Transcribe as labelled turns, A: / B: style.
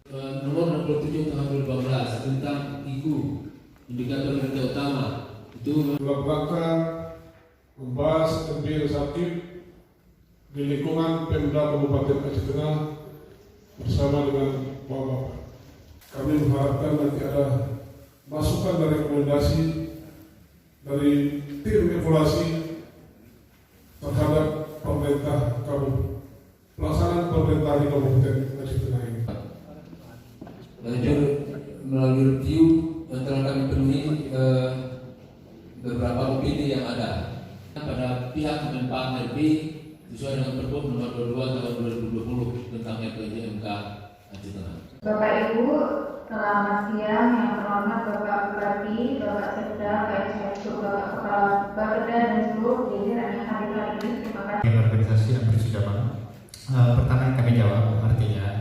A: Nomor 67 tahun 2018 tentang IKU, indikator kinerja utama, itu
B: dalam rangka membahas MB Sakit di lingkungan Pemda Kabupaten Aceh Tengah bersama dengan Bapak. Kami mengharapkan nanti ada masukan dan rekomendasi dari tim evaluasi terhadap pemerintah pelaksanaan pemerintah di Kabupaten Aceh Tengah ini.
A: Melalui review telah kami penuhi beberapa opini yang ada pada pihak Kemenpan RB sesuai dengan Pergub nomor 22 tahun 2020 tentang FPJMK Aceh Tengah.
C: Bapak Ibu, selamat siang. Yang terhormat Bapak Bupati, Bapak Sekda, Pak Sekda, Bapak Kepala Bapeda dan seluruh jajaran yang hadir hari ini. Terima kasih.
D: Organisasi yang bersama. Pertama yang kami jawab artinya